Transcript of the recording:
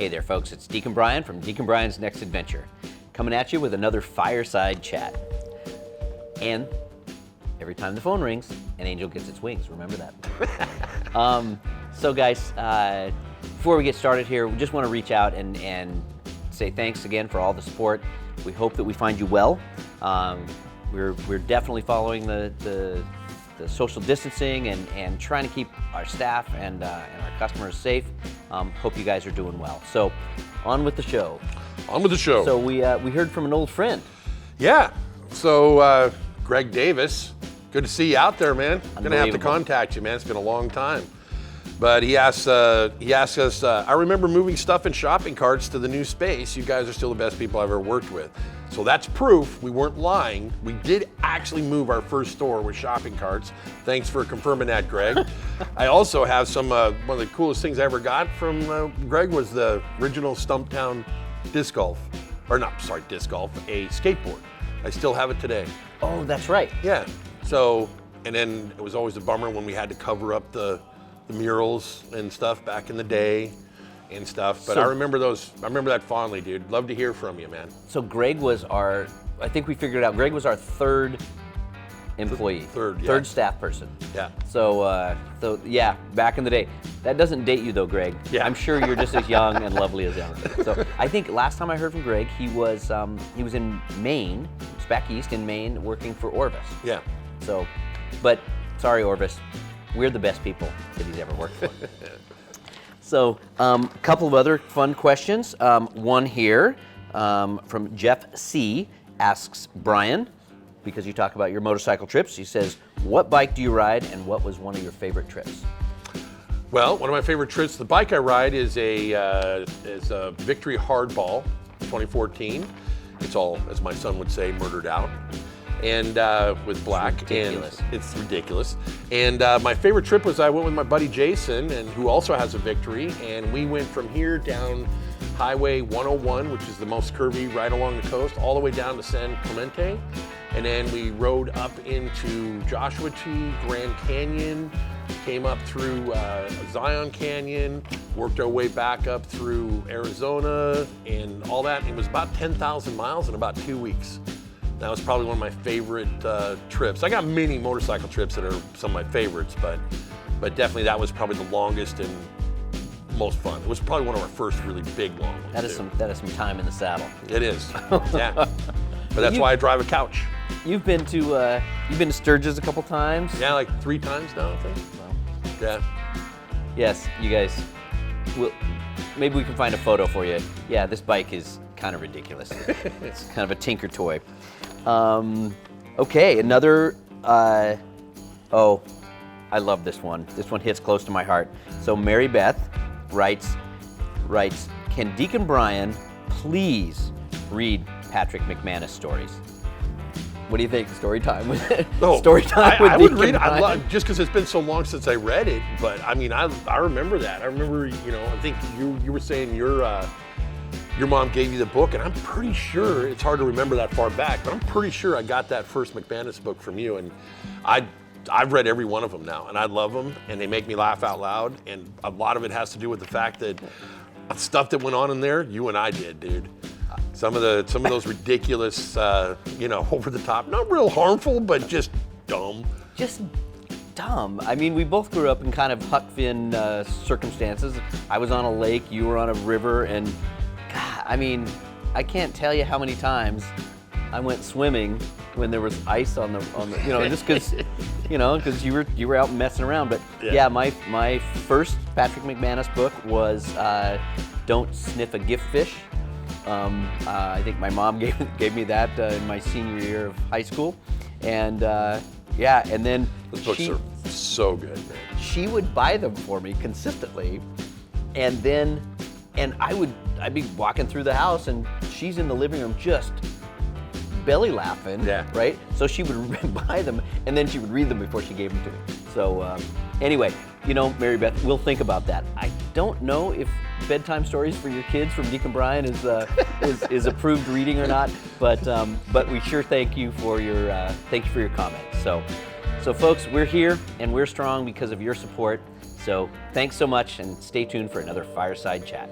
Hey there, folks. It's Deek and Bryan from Deek and Bryan's Next Adventure, coming at you with another Fireside Chat. And every time the phone rings, an angel gets its wings. Remember that. So, guys, before we get started here, we just want to reach out and say thanks again for all the support. We hope that we find you well. We're definitely following the social distancing and trying to keep our staff and our customers safe. Hope you guys are doing well. So, on with the show. On with the show. So we heard from an old friend. Yeah. So Greg Davis, good to see you out there, man. I'm gonna have to contact you, man. It's been a long time. But he asked us, I remember moving stuff in shopping carts to the new space. You guys are still the best people I've ever worked with. So that's proof we weren't lying. We did actually move our first store with shopping carts. Thanks for confirming that, Greg. I also have some, one of the coolest things I ever got from Greg was the original Stumptown disc golf, disc golf, a skateboard. I still have it today. Oh, that's right. Yeah. So, and then it was always a bummer when we had to cover up the murals and stuff back in the day and stuff. But I remember that fondly, dude. Love to hear from you, man. So Greg was I think we figured it out, Greg was our third employee. Third staff person. Yeah. So yeah, back in the day. That doesn't date you though, Greg. Yeah. I'm sure you're just as young and lovely as ever. So I think last time I heard from Greg, he was in Maine, it's back east in Maine, working for Orvis. Yeah. So, but sorry, Orvis, we're the best people that he's ever worked for. So, a couple of other fun questions. One here from Jeff C. asks Bryan, because you talk about your motorcycle trips, he says, what bike do you ride and what was one of your favorite trips? Well, one of my favorite trips, the bike I ride is a Victory Hardball 2014. It's all, as my son would say, murdered out. And with black, it's ridiculous. And my favorite trip was I went with my buddy Jason, and who also has a Victory, and we went from here down Highway 101, which is the most curvy right along the coast, all the way down to San Clemente, and then we rode up into Joshua Tree, Grand Canyon, came up through Zion Canyon, worked our way back up through Arizona, and all that. It was about 10,000 miles in about 2 weeks. That was probably one of my favorite trips. I got many motorcycle trips that are some of my favorites, but definitely that was probably the longest and most fun. It was probably one of our first really big long ones. That is some time in the saddle. It is, yeah. But that's why I drive a couch. You've been to Sturgis a couple times. Yeah, like 3 times now, I think. Well, yeah. Yes, you guys. Maybe we can find a photo for you. Yeah, this bike is kind of ridiculous. It's kind of a tinker toy. Okay, another, I love this one. This one hits close to my heart. So Mary Beth writes, can Deek and Bryan please read Patrick McManus stories? What do you think? Story time with Story time with I Deek would read and Bryan? it just because it's been so long since I read it. But I mean, I remember that. I remember, I think you were saying your mom gave you the book, and I'm pretty sure, it's hard to remember that far back, but I'm pretty sure I got that first McManus book from you, and I've read every one of them now, and I love them, and they make me laugh out loud, and a lot of it has to do with the fact that stuff that went on in there, you and I did, dude. Some of those ridiculous, over the top, not real harmful, but just dumb. Just dumb. I mean, we both grew up in kind of Huck Finn circumstances. I was on a lake, you were on a river, and God, I mean, I can't tell you how many times I went swimming when there was ice on the just because, because you were out messing around. But yeah, my first Patrick McManus book was Don't Sniff a Gift Fish. I think my mom gave me that in my senior year of high school, and and then those books are so good, man. She would buy them for me consistently, and I'd be walking through the house, and she's in the living room just belly laughing, right? So she would buy them, and then she would read them before she gave them to me. So anyway, Mary Beth, we'll think about that. I don't know if bedtime stories for your kids from Deek and Bryan is approved reading or not, but we sure thank you for your comments. So folks, we're here and we're strong because of your support. So thanks so much, and stay tuned for another Fireside Chat.